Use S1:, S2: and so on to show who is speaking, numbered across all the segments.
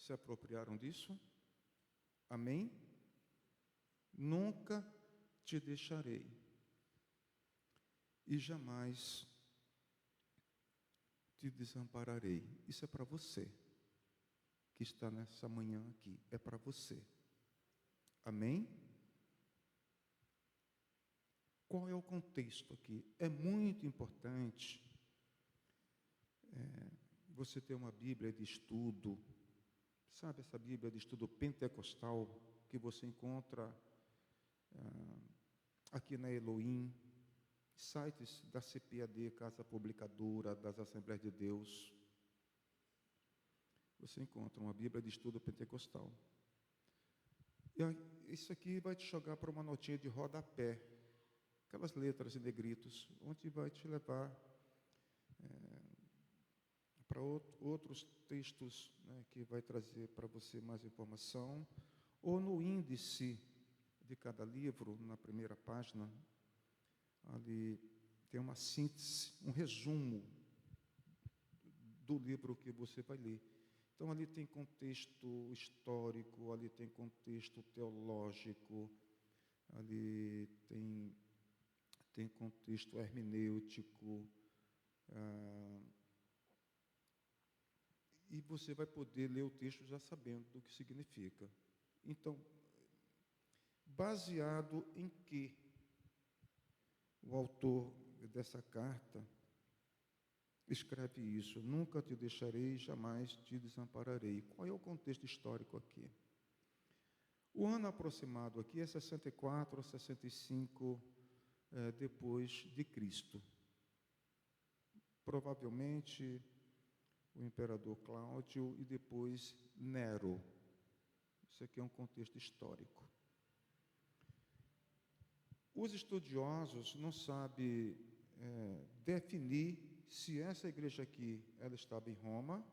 S1: se apropriaram disso? Amém? Nunca te deixarei e jamais te desampararei. Isso é para você que está nessa manhã aqui, é para você. Amém? Qual é o contexto aqui? É muito importante você ter uma Bíblia de estudo, sabe essa Bíblia de estudo pentecostal que você encontra aqui na Elohim, sites da CPAD, Casa Publicadora, das Assembleias de Deus. Você encontra uma Bíblia de estudo pentecostal. E isso aqui vai te jogar para uma notinha de rodapé, aquelas letras em negritos, onde vai te levar para outros textos, né, que vai trazer para você mais informação, ou no índice de cada livro, na primeira página, ali tem uma síntese, um resumo do livro que você vai ler. Então, ali tem contexto histórico, ali tem contexto teológico, ali tem contexto hermenêutico, e você vai poder ler o texto já sabendo do que significa. Então, baseado em que o autor dessa carta escreve isso: nunca te deixarei, jamais te desampararei. Qual é o contexto histórico aqui? O ano aproximado aqui é 64 ou 65 depois de Cristo. Provavelmente o imperador Cláudio e depois Nero. Isso aqui é um contexto histórico. Os estudiosos não sabem definir se essa igreja aqui ela estava em Roma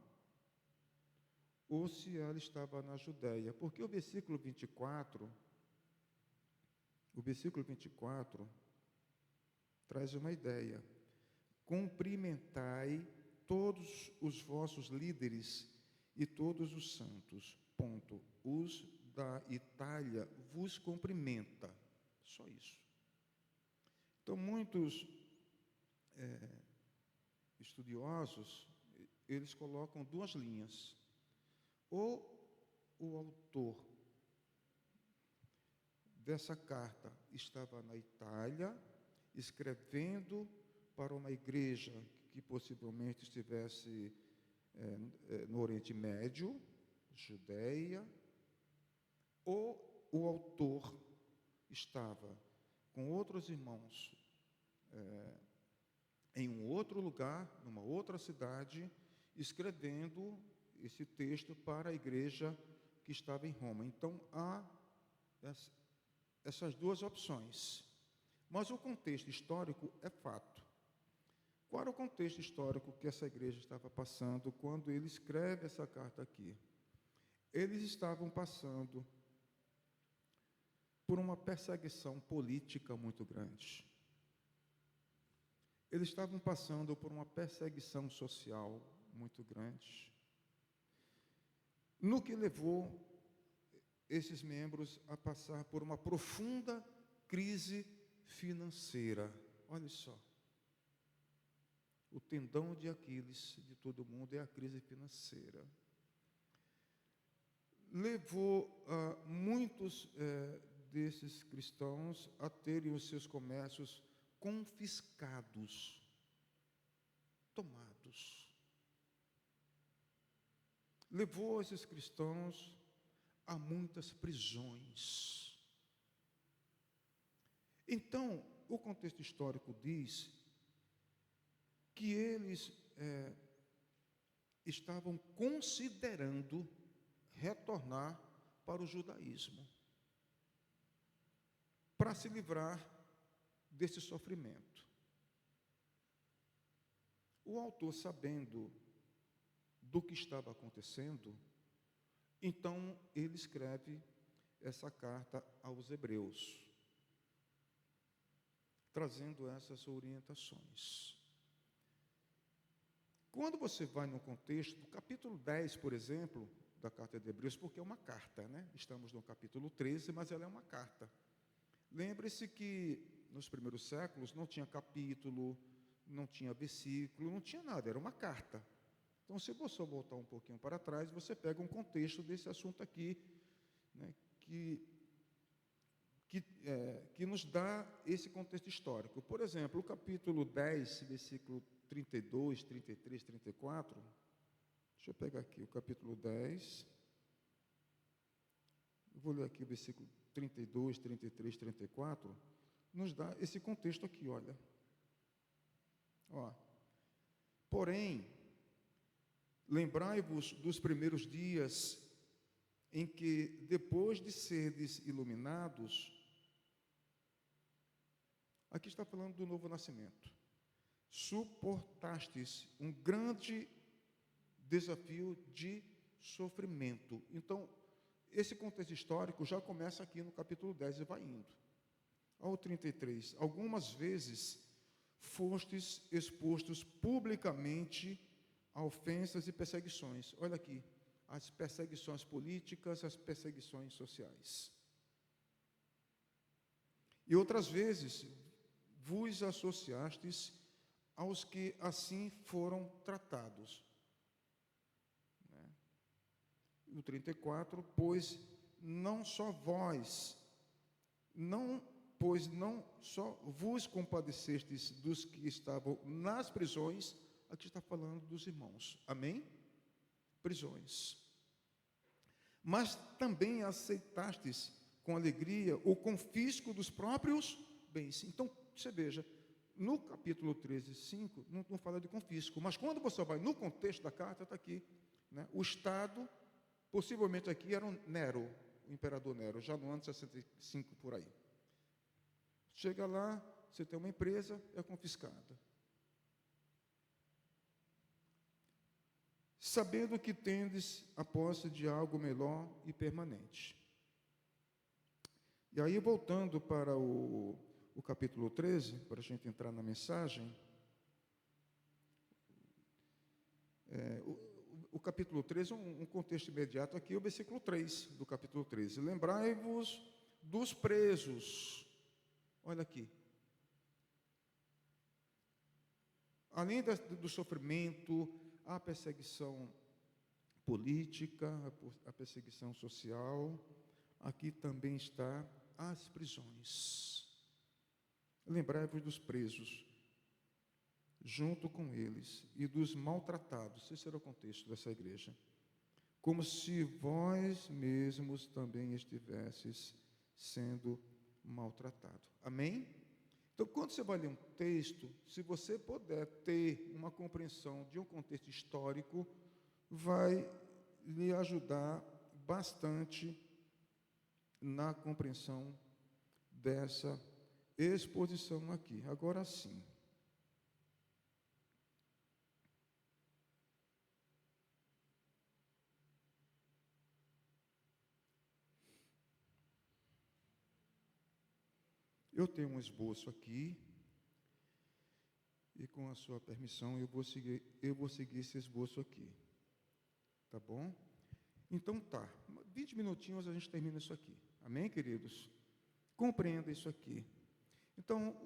S1: ou se ela estava na Judéia, porque o versículo 24 traz uma ideia: cumprimentai todos os vossos líderes e todos os santos. Ponto. Os da Itália vos cumprimenta. Só isso. Então, muitos estudiosos, eles colocam duas linhas. Ou o autor dessa carta estava na Itália, escrevendo para uma igreja que possivelmente estivesse no Oriente Médio, Judeia, ou o autor estava com outros irmãos em um outro lugar, numa outra cidade, escrevendo esse texto para a igreja que estava em Roma. Então, há essas duas opções. Mas o contexto histórico é fato. Qual era o contexto histórico que essa igreja estava passando quando ele escreve essa carta aqui? Eles estavam passando por uma perseguição política muito grande. Eles estavam passando por uma perseguição social muito grande, no que levou esses membros a passar por uma profunda crise financeira. Olha só, o tendão de Aquiles de todo mundo é a crise financeira. Levou muitos desses cristãos a terem os seus comércios confiscados, tomados. Levou esses cristãos a muitas prisões. Então, o contexto histórico diz que eles estavam considerando retornar para o judaísmo, para se livrar desse sofrimento. O autor, sabendo do que estava acontecendo, então ele escreve essa carta aos Hebreus, trazendo essas orientações. Quando você vai no contexto, do capítulo 10, por exemplo, da carta de Hebreus, porque é uma carta, né? Estamos no capítulo 13, mas ela é uma carta. Lembre-se que nos primeiros séculos não tinha capítulo, não tinha versículo, não tinha nada, era uma carta. Então, se você voltar um pouquinho para trás, você pega um contexto desse assunto aqui, né, que nos dá esse contexto histórico. Por exemplo, o capítulo 10, versículo 32, 33, 34, deixa eu pegar aqui o capítulo 10, eu vou ler aqui o versículo 32, 33, 34, nos dá esse contexto aqui, olha. Ó. Porém, lembrai-vos dos primeiros dias em que, depois de serdes iluminados, aqui está falando do novo nascimento, suportastes um grande desafio de sofrimento. Então, esse contexto histórico já começa aqui no capítulo 10 e vai indo. Ao 33, algumas vezes fostes expostos publicamente a ofensas e perseguições. Olha aqui, as perseguições políticas, as perseguições sociais. E outras vezes vos associastes aos que assim foram tratados. O 34, pois não só vos compadecestes dos que estavam nas prisões, aqui está falando dos irmãos, amém? Prisões. Mas também aceitastes com alegria o confisco dos próprios bens. Então, você veja, no capítulo 13, 5, não fala de confisco, mas quando você vai no contexto da carta, está aqui, né, o Estado, possivelmente aqui era Nero, o imperador Nero, já no ano 65 por aí. Chega lá, você tem uma empresa, é confiscada. Sabendo que tendes a posse de algo melhor e permanente. E aí, voltando para o capítulo 13, para a gente entrar na mensagem, o capítulo 13, um contexto imediato aqui, o versículo 3 do capítulo 13. Lembrai-vos dos presos. Olha aqui. Além do sofrimento, a perseguição política, a perseguição social, aqui também está as prisões. Lembrai-vos dos presos, junto com eles, e dos maltratados. Esse era o contexto dessa igreja. Como se vós mesmos também estivesseis sendo maltratados. Amém? Então, quando você vai ler um texto, se você puder ter uma compreensão de um contexto histórico, vai lhe ajudar bastante na compreensão dessa exposição aqui. Agora sim. Eu tenho um esboço aqui, e com a sua permissão eu vou seguir esse esboço aqui. Tá bom? Então tá, 20 minutinhos a gente termina isso aqui. Amém, queridos? Compreenda isso aqui. Então,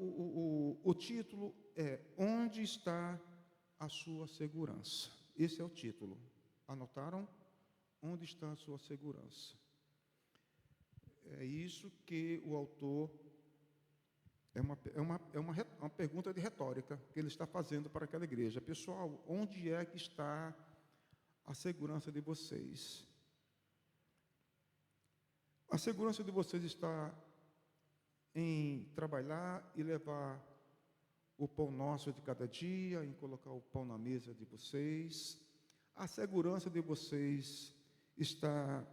S1: o título é Onde está a sua segurança? Esse é o título. Anotaram? Onde está a sua segurança? É isso que o autor... É uma pergunta de retórica que ele está fazendo para aquela igreja. Pessoal, onde é que está a segurança de vocês? A segurança de vocês está em trabalhar e levar o pão nosso de cada dia, em colocar o pão na mesa de vocês. A segurança de vocês está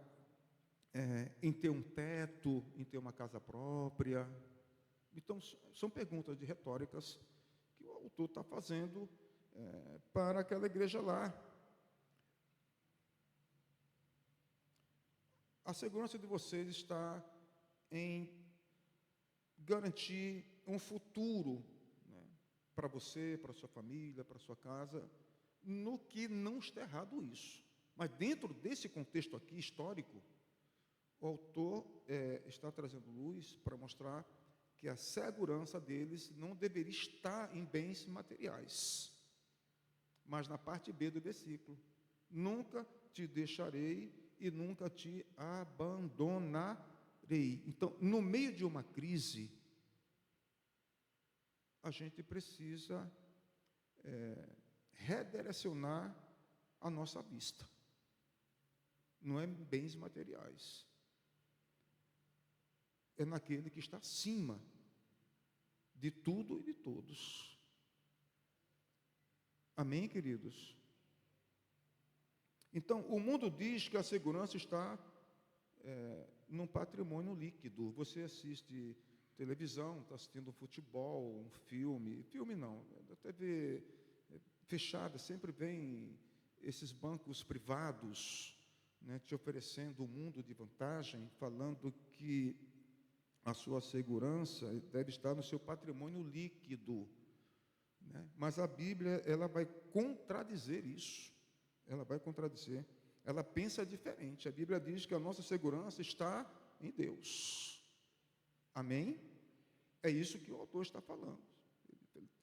S1: em ter um teto, em ter uma casa própria. Então, são perguntas de retóricas que o autor está fazendo para aquela igreja lá. A segurança de vocês está em garantir um futuro, né, para você, para sua família, para sua casa, no que não está errado isso. Mas dentro desse contexto aqui, histórico, o autor está trazendo luz para mostrar que a segurança deles não deveria estar em bens materiais. Mas na parte B do versículo, nunca te deixarei e nunca te abandonarei. Então, no meio de uma crise, a gente precisa redirecionar a nossa vista. Não é em bens materiais. É naquele que está acima de tudo e de todos. Amém, queridos? Então, o mundo diz que a segurança está num patrimônio líquido. Você assiste televisão, está assistindo futebol, um filme. Filme não, a TV fechada, sempre vem esses bancos privados, né, te oferecendo um mundo de vantagem, falando que a sua segurança deve estar no seu patrimônio líquido, né? Mas a Bíblia, ela vai contradizer isso. Ela vai contradizer. Ela pensa diferente. A Bíblia diz que a nossa segurança está em Deus. Amém? É isso que o autor está falando.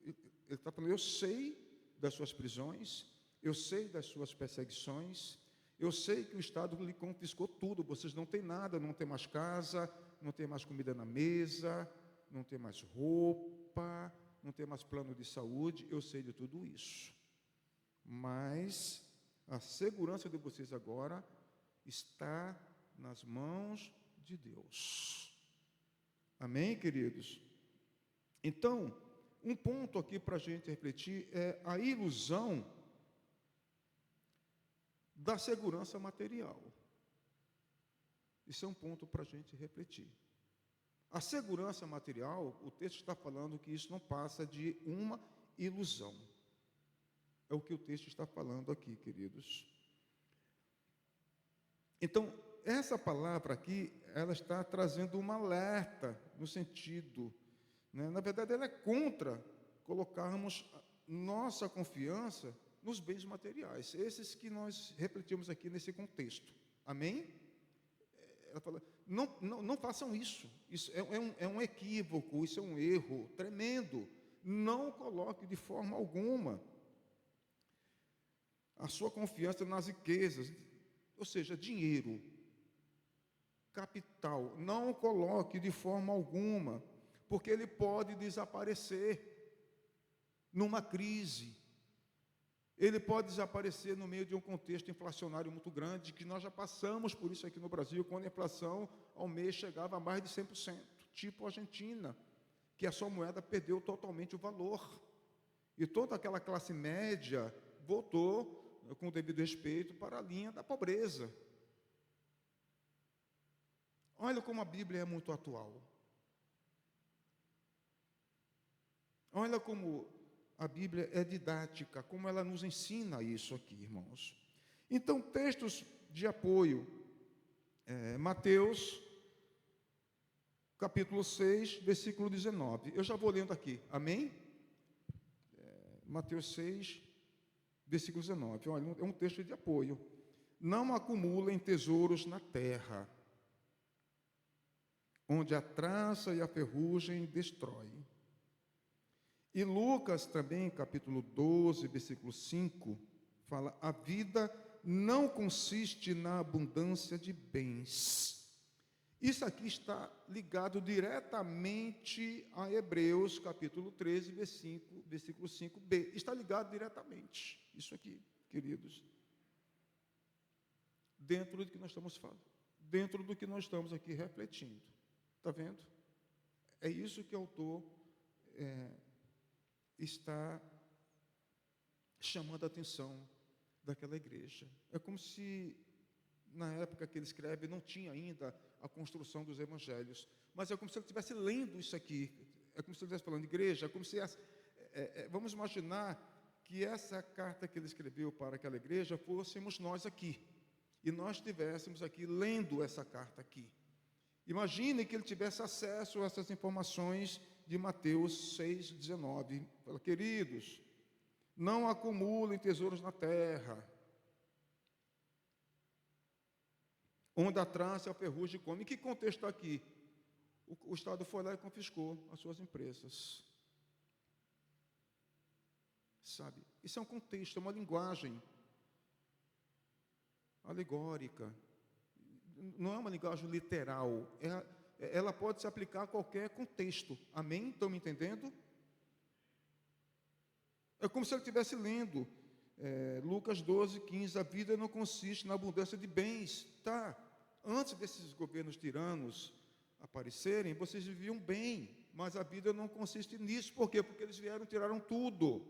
S1: Ele está falando, eu sei das suas prisões, eu sei das suas perseguições, eu sei que o Estado lhe confiscou tudo, vocês não têm nada, não têm mais casa, não tem mais comida na mesa, não tem mais roupa, não tem mais plano de saúde, eu sei de tudo isso. Mas a segurança de vocês agora está nas mãos de Deus. Amém, queridos? Então, um ponto aqui para a gente refletir é a ilusão da segurança material. Isso é um ponto para a gente refletir. A segurança material, o texto está falando que isso não passa de uma ilusão. É o que o texto está falando aqui, queridos. Então, essa palavra aqui, ela está trazendo um alerta no sentido, né? Na verdade, ela é contra colocarmos nossa confiança nos bens materiais, esses que nós refletimos aqui nesse contexto. Amém? Ela fala, não façam isso. Isso é um equívoco, isso é um erro tremendo. Não coloque de forma alguma a sua confiança nas riquezas, ou seja, dinheiro, capital. Não coloque de forma alguma, porque ele pode desaparecer numa crise. Ele pode desaparecer no meio de um contexto inflacionário muito grande, que nós já passamos por isso aqui no Brasil, quando a inflação ao mês chegava a mais de 100%, tipo a Argentina, que a sua moeda perdeu totalmente o valor. E toda aquela classe média voltou, com o devido respeito, para a linha da pobreza. Olha como a Bíblia é muito atual. Olha como a Bíblia é didática, como ela nos ensina isso aqui, irmãos. Então, textos de apoio. Mateus, capítulo 6, versículo 19. Eu já vou lendo aqui, amém? Mateus 6, versículo 19. Olha, é um texto de apoio. Não acumulem tesouros na terra, onde a traça e a ferrugem destroem. E Lucas também, capítulo 12, versículo 5, fala, a vida não consiste na abundância de bens. Isso aqui está ligado diretamente a Hebreus, capítulo 13, versículo 5b. Está ligado diretamente, isso aqui, queridos. Dentro do que nós estamos falando, dentro do que nós estamos aqui refletindo. Está vendo? É isso que o autor está chamando a atenção daquela igreja. É como se, na época que ele escreve, não tinha ainda a construção dos evangelhos, mas é como se ele estivesse lendo isso aqui, é como se ele estivesse falando, igreja, é como se, vamos imaginar que essa carta que ele escreveu para aquela igreja, fôssemos nós aqui, e nós estivéssemos aqui lendo essa carta aqui. Imagine que ele tivesse acesso a essas informações de Mateus 6,19. Fala, queridos, não acumulem tesouros na terra, Onde a traça e a ferrugem come. Em que contexto está aqui? O Estado foi lá e confiscou as suas empresas. Sabe? Isso é um contexto, é uma linguagem alegórica. Não é uma linguagem literal. Ela pode se aplicar a qualquer contexto. Amém? Estão me entendendo? É como se ele estivesse lendo Lucas 12, 15. A vida não consiste na abundância de bens. Tá. Antes desses governos tiranos aparecerem, vocês viviam bem, mas a vida não consiste nisso. Por quê? Porque eles vieram e tiraram tudo.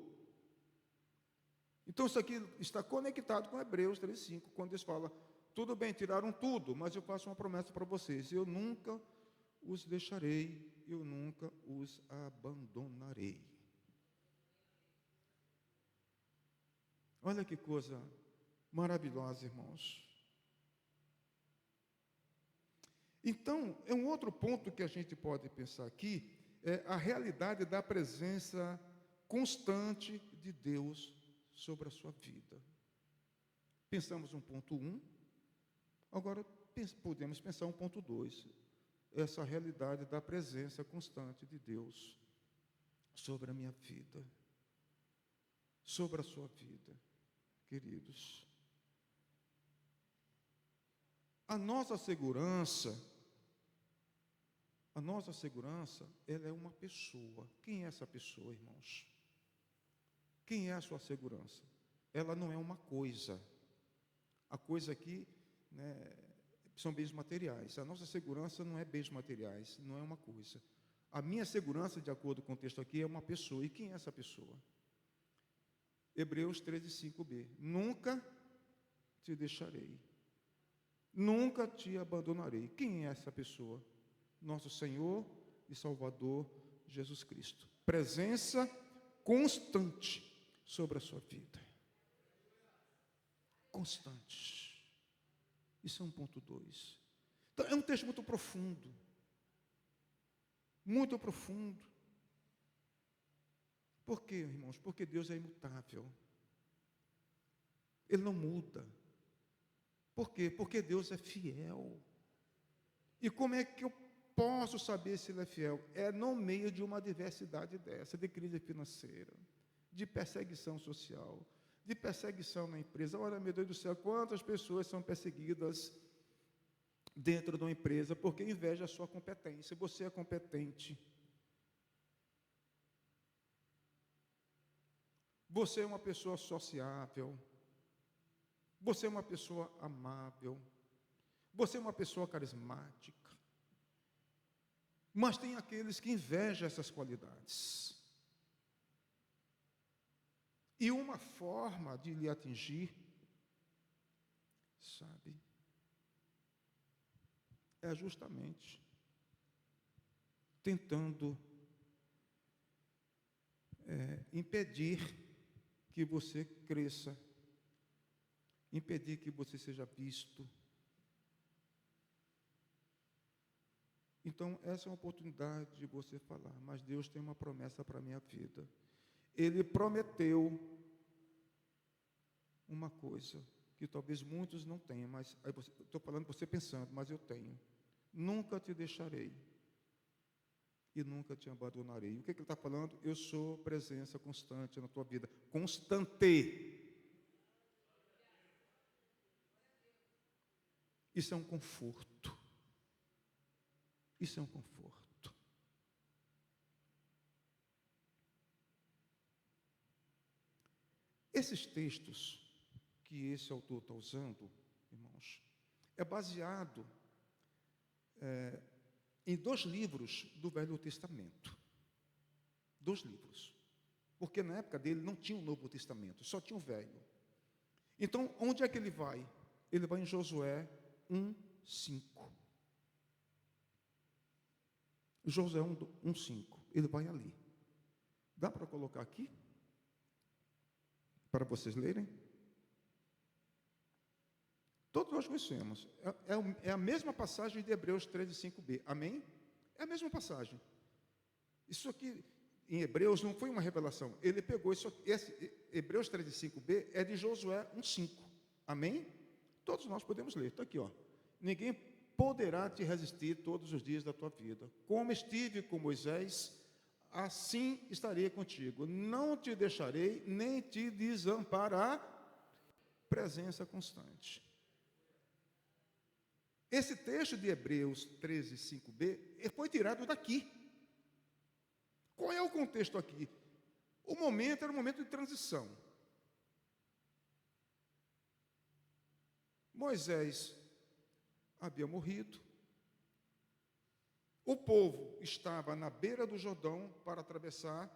S1: Então, isso aqui está conectado com Hebreus 3,5, quando eles falam, tudo bem, tiraram tudo, mas eu faço uma promessa para vocês, eu nunca os deixarei, eu nunca os abandonarei. Olha que coisa maravilhosa, irmãos. Então, é um outro ponto que a gente pode pensar aqui, é a realidade da presença constante de Deus sobre a sua vida. Pensamos um ponto 1, agora podemos pensar um ponto 2, essa realidade da presença constante de Deus sobre a minha vida, sobre a sua vida, queridos. A nossa segurança, ela é uma pessoa. Quem é essa pessoa, irmãos? Quem é a sua segurança? Ela não é uma coisa. A coisa aqui, né, são bens materiais. A nossa segurança não é bens materiais, não é uma coisa. A minha segurança, de acordo com o texto aqui, é uma pessoa. E quem é essa pessoa? Hebreus 13:5b. Nunca te deixarei. Nunca te abandonarei. Quem é essa pessoa? Nosso Senhor e Salvador Jesus Cristo. Presença constante sobre a sua vida. Constante. Isso é um ponto 2. Então, é um texto muito profundo. Muito profundo. Por quê, irmãos? Porque Deus é imutável. Ele não muda. Por quê? Porque Deus é fiel. E como é que eu posso saber se Ele é fiel? É no meio de uma adversidade dessa, de crise financeira, de perseguição social, de perseguição na empresa. Olha, meu Deus do céu, quantas pessoas são perseguidas dentro de uma empresa porque inveja a sua competência. Você é competente. Você é uma pessoa sociável. Você é uma pessoa amável. Você é uma pessoa carismática. Mas tem aqueles que invejam essas qualidades. E uma forma de lhe atingir, sabe, é justamente tentando impedir que você cresça, impedir que você seja visto. Então, essa é uma oportunidade de você falar, mas Deus tem uma promessa para a minha vida. Ele prometeu uma coisa que talvez muitos não tenham, mas estou falando você pensando, mas eu tenho. Nunca te deixarei e nunca te abandonarei. O que ele está falando? Eu sou presença constante na tua vida. Constante. Isso é um conforto. Isso é um conforto. Esses textos que esse autor está usando, irmãos, é baseado em 2 livros do Velho Testamento. 2 livros. Porque na época dele não tinha o Novo Testamento, só tinha o Velho. Então, onde é que ele vai? Ele vai em Josué 1:5. Josué 1:5. Ele vai ali. Dá para colocar aqui? Para vocês lerem? Todos nós conhecemos. É a mesma passagem de Hebreus 13:5b. Amém? É a mesma passagem. Isso aqui, em Hebreus, não foi uma revelação. Ele pegou isso aqui. Hebreus 13:5b é de Josué 1:5. Amém? Todos nós podemos ler. Está aqui, ó. ninguém poderá te resistir todos os dias da tua vida. Como estive com Moisés, assim estarei contigo. Não te deixarei, nem te desamparar. Presença constante. Esse texto de Hebreus 13, 5b, foi tirado daqui. Qual é o contexto aqui? O momento era um momento de transição. Moisés havia morrido. O povo estava na beira do Jordão para atravessar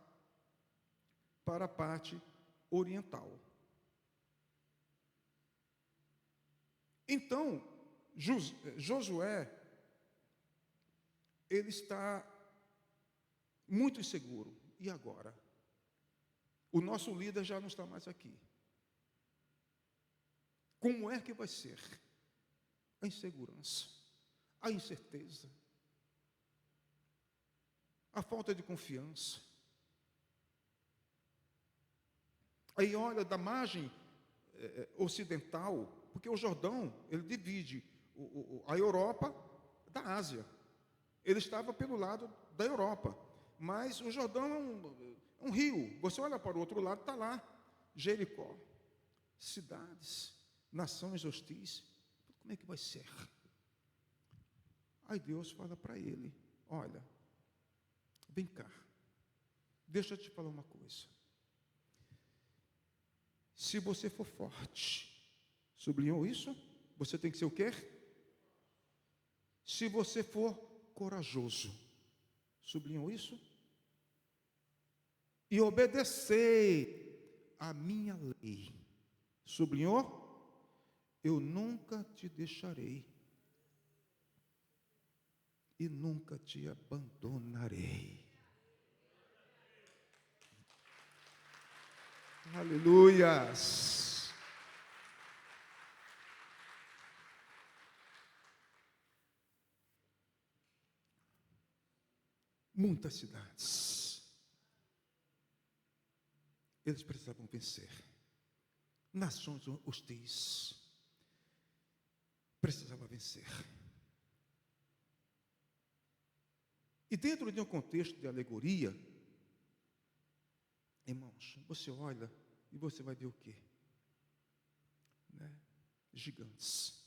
S1: para a parte oriental. Então, Josué, ele está muito inseguro. E agora? O nosso líder já não está mais aqui. Como é que vai ser? A insegurança, a incerteza, a falta de confiança. Aí olha, da margem ocidental, porque o Jordão, ele divide a Europa da Ásia. Ele estava pelo lado da Europa, mas o Jordão é um rio. Você olha para o outro lado, está lá Jericó, cidades, nações hostis. Como é que vai ser? Aí Deus fala para ele: olha, vem cá, deixa eu te falar uma coisa. Se você for forte, sublinhou isso? Você tem que ser o quê? Se você for corajoso, sublinhou isso? E obedecer a minha lei, sublinhou? Eu nunca te deixarei e nunca te abandonarei. Aleluias! Muitas cidades, eles precisavam vencer. Nações hostis, precisava vencer. E dentro de um contexto de alegoria, irmãos, você olha e você vai ver o quê? Né? Gigantes,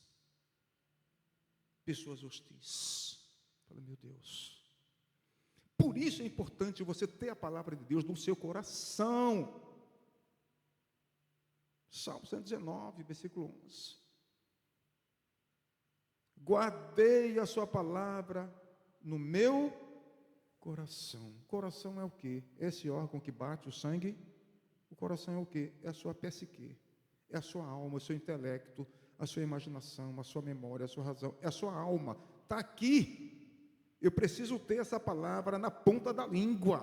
S1: pessoas hostis. Fala, meu Deus. Por isso é importante você ter a palavra de Deus no seu coração. Salmo 119, versículo 11. Guardei a sua palavra no meu coração. Coração é o quê? Esse órgão que bate o sangue. O coração é o quê? É a sua psique, é a sua alma, o seu intelecto, a sua imaginação, a sua memória, a sua razão, é a sua alma. Está aqui. Eu preciso ter essa palavra na ponta da língua.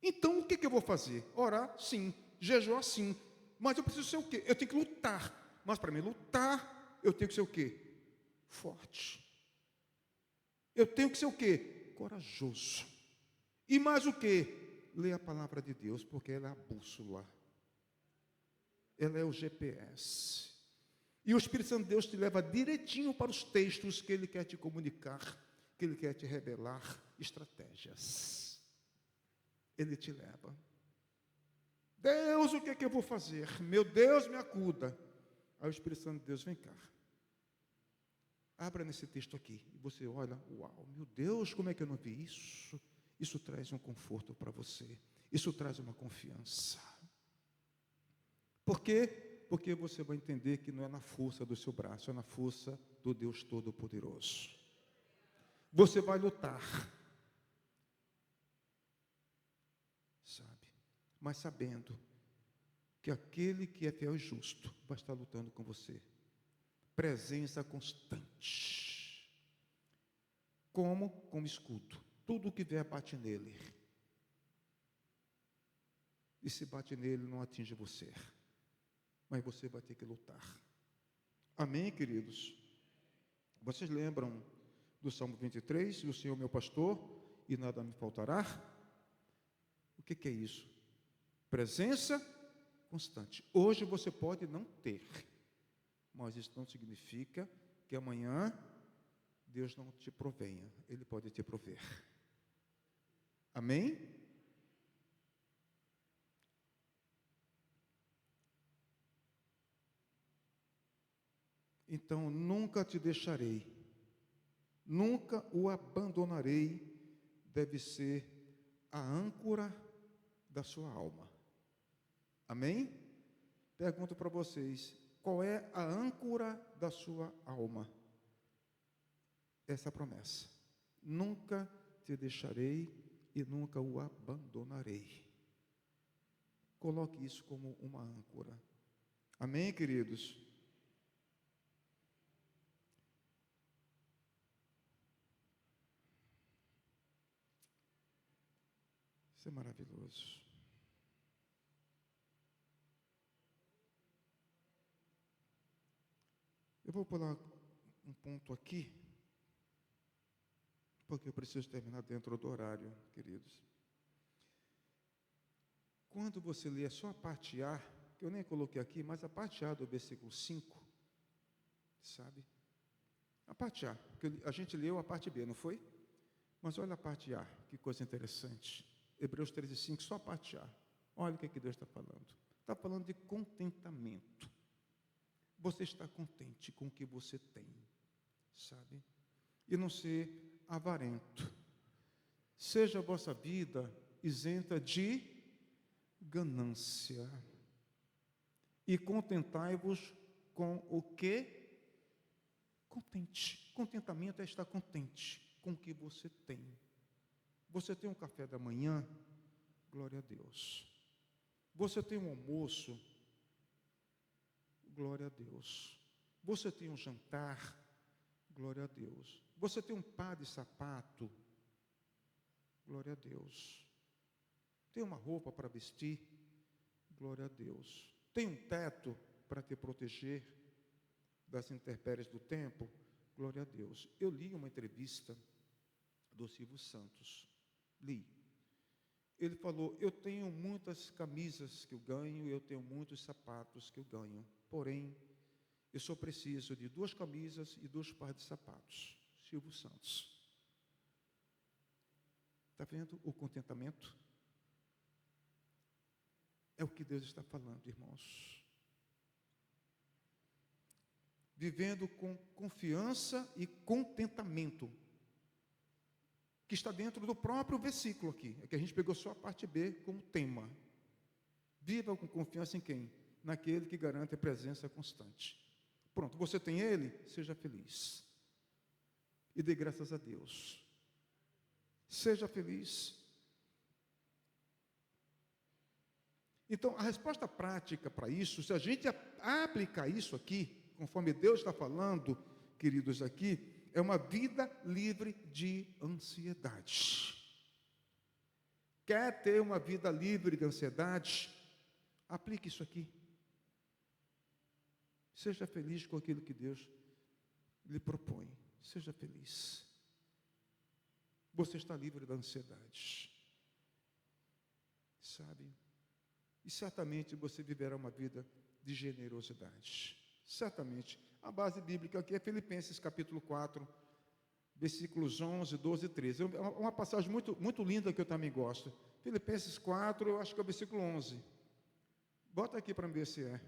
S1: Então, o que eu vou fazer? Orar, sim. Jejuar, sim. Mas eu preciso ser o quê? Eu tenho que lutar. Mas para mim lutar, eu tenho que ser o quê? Forte. Eu tenho que ser o quê? Corajoso. E mais o quê? Ler a palavra de Deus, porque ela é a bússola. Ela é o GPS. E o Espírito Santo de Deus te leva direitinho para os textos que Ele quer te comunicar, que Ele quer te revelar estratégias. Ele te leva. Deus, o que é que eu vou fazer? Meu Deus, me acuda. Aí o Espírito Santo de Deus, vem cá. Abra nesse texto aqui. E você olha, uau, meu Deus, como é que eu não vi isso? Isso traz um conforto para você. Isso traz uma confiança. Por quê? Porque você vai entender que não é na força do seu braço, é na força do Deus Todo-Poderoso. Você vai lutar. Sabe? Mas sabendo que aquele que é fiel e justo vai estar lutando com você. Presença constante. Como? Como escudo. Tudo que vier bate nele. E se bate nele, não atinge você. Mas você vai ter que lutar. Amém, queridos? Vocês lembram do Salmo 23? O Senhor é meu pastor e nada me faltará? O que é isso? Presença constante. Hoje você pode não ter. Mas isso não significa que amanhã Deus não te provenha. Ele pode te prover. Amém? Então, nunca te deixarei, nunca o abandonarei, deve ser a âncora da sua alma. Amém? Pergunto para vocês, qual é a âncora da sua alma? Essa promessa. Nunca te deixarei e nunca o abandonarei. Coloque isso como uma âncora. Amém, queridos? Isso é maravilhoso. Eu vou pular um ponto aqui, porque eu preciso terminar dentro do horário, queridos. Quando você lê só a parte A, que eu nem coloquei aqui, mas a parte A do versículo 5, sabe? A parte A, porque a gente leu a parte B, não foi? Mas olha a parte A, que coisa interessante. Hebreus 13:5, só a parte A. Olha o que Deus está falando. Está falando de contentamento. Você está contente com o que você tem, sabe? E não ser avarento. Seja a vossa vida isenta de ganância. E contentai-vos com o que? Contente. Contentamento é estar contente com o que você tem. Você tem um café da manhã? Glória a Deus. Você tem um almoço? Glória a Deus. Você tem um jantar? Glória a Deus. Você tem um par de sapato? Glória a Deus. Tem uma roupa para vestir? Glória a Deus. Tem um teto para te proteger das intempéries do tempo? Glória a Deus. Eu li uma entrevista do Silvio Santos. Li. Ele falou, eu tenho muitas camisas que eu ganho, eu tenho muitos sapatos que eu ganho. Porém, eu só preciso de 2 camisas e 2 pares de sapatos. Silvio Santos. Está vendo o contentamento? É o que Deus está falando, irmãos. Vivendo com confiança e contentamento, que está dentro do próprio versículo aqui. É que a gente pegou só a parte B como tema. Viva com confiança em quem? Naquele que garante a presença constante. Pronto, você tem Ele? Seja feliz. E dê graças a Deus. Seja feliz. Então, a resposta prática para isso, se a gente aplicar isso aqui, conforme Deus está falando, queridos, aqui, é uma vida livre de ansiedade. Quer ter uma vida livre de ansiedade? Aplique isso aqui. Seja feliz com aquilo que Deus lhe propõe. Seja feliz. Você está livre da ansiedade. Sabe? E certamente você viverá uma vida de generosidade. Certamente. A base bíblica aqui é Filipenses capítulo 4, versículos 11, 12 e 13. É uma passagem muito, muito linda que eu também gosto. Filipenses 4, eu acho que é o versículo 11. Bota aqui para ver se é.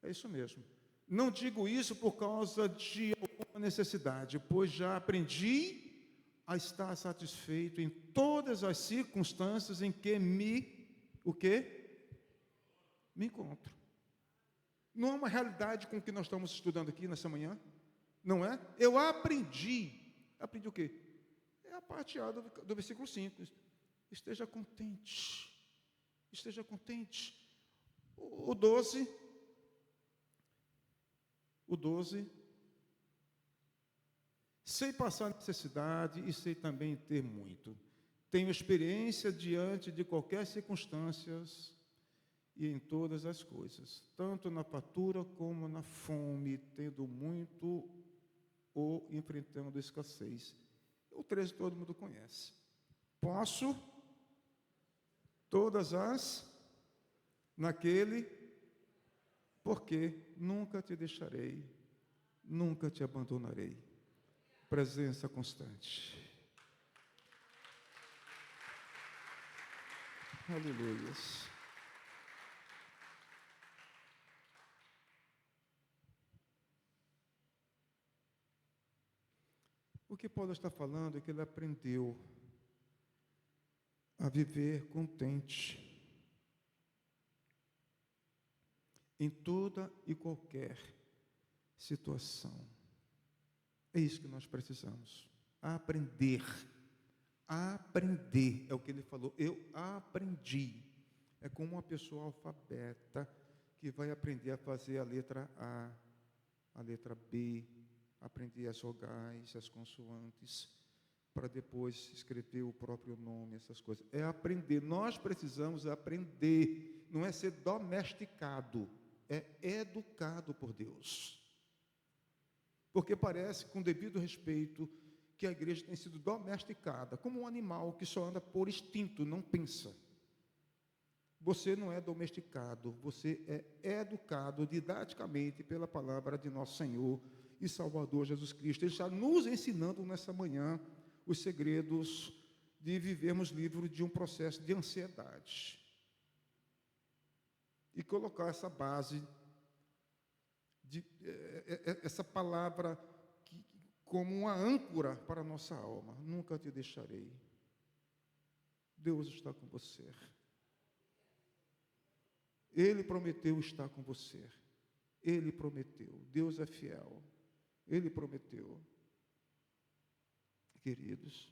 S1: É isso mesmo. Não digo isso por causa de alguma necessidade, pois já aprendi a estar satisfeito em todas as circunstâncias em que o quê? Me encontro. Não é uma realidade com o que nós estamos estudando aqui nessa manhã? Não é? Eu aprendi. Aprendi o quê? É a parte A do versículo 5. Esteja contente. Esteja contente. O 12. Sei passar necessidade e sei também ter muito. Tenho experiência diante de qualquer circunstância e em todas as coisas, tanto na fartura como na fome, tendo muito ou enfrentando escassez. O 13 todo mundo conhece. Posso todas as naquele porque nunca te deixarei, nunca te abandonarei. Presença constante. Aleluias. O que Paulo está falando é que ele aprendeu a viver contente em toda e qualquer situação. É isso que nós precisamos. Aprender. Aprender é o que ele falou. Eu aprendi. É como uma pessoa alfabeta que vai aprender a fazer a letra A, a letra B, aprender as vogais, as consoantes, para depois escrever o próprio nome, essas coisas. É aprender. Nós precisamos aprender. Não é ser domesticado, é educado por Deus. Porque parece, com devido respeito, que a igreja tem sido domesticada, como um animal que só anda por instinto, não pensa. Você não é domesticado, você é educado didaticamente pela palavra de nosso Senhor e Salvador Jesus Cristo. Ele está nos ensinando nessa manhã os segredos de vivermos livres de um processo de ansiedade. E colocar essa base, essa palavra como uma âncora para a nossa alma. Nunca te deixarei. Deus está com você. Ele prometeu estar com você. Ele prometeu. Deus é fiel. Ele prometeu. Queridos,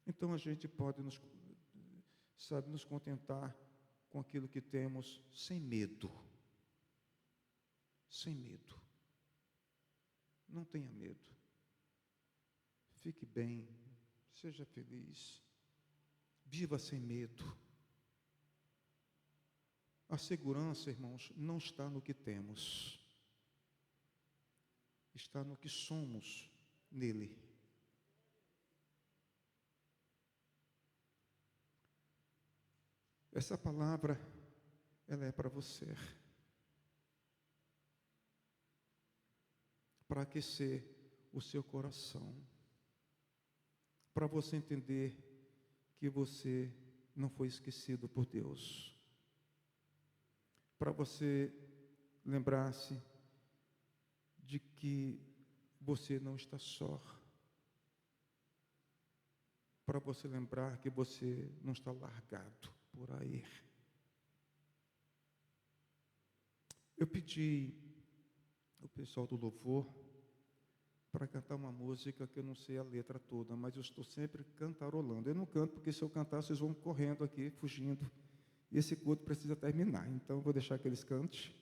S1: então a gente pode nos contentar com aquilo que temos sem medo. Sem medo. Não tenha medo. Fique bem. Seja feliz. Viva sem medo. A segurança, irmãos, não está no que temos. Está no que somos nele. Essa palavra, ela é para você. Para aquecer o seu coração. Para você entender que você não foi esquecido por Deus. Para você lembrar-se de que você não está só. Para você lembrar que você não está largado por aí. Eu pedi ao pessoal do louvor para cantar uma música que eu não sei a letra toda, mas eu estou sempre cantarolando. Eu não canto porque se eu cantar vocês vão correndo aqui, fugindo. E esse culto precisa terminar, então eu vou deixar que eles cantem.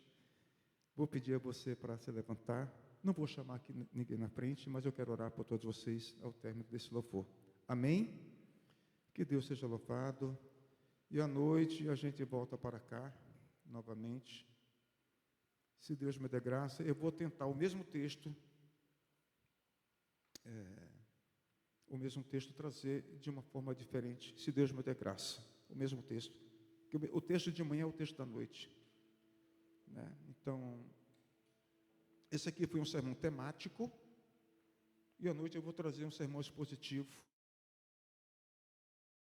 S1: Vou pedir a você para se levantar. Não vou chamar aqui ninguém na frente, mas eu quero orar por todos vocês ao término desse louvor. Amém? Que Deus seja louvado. E à noite a gente volta para cá, novamente. Se Deus me der graça, eu vou tentar o mesmo texto trazer de uma forma diferente, se Deus me der graça. O mesmo texto. O texto de manhã é o texto da noite. Né? Então, esse aqui foi um sermão temático, e à noite eu vou trazer um sermão expositivo.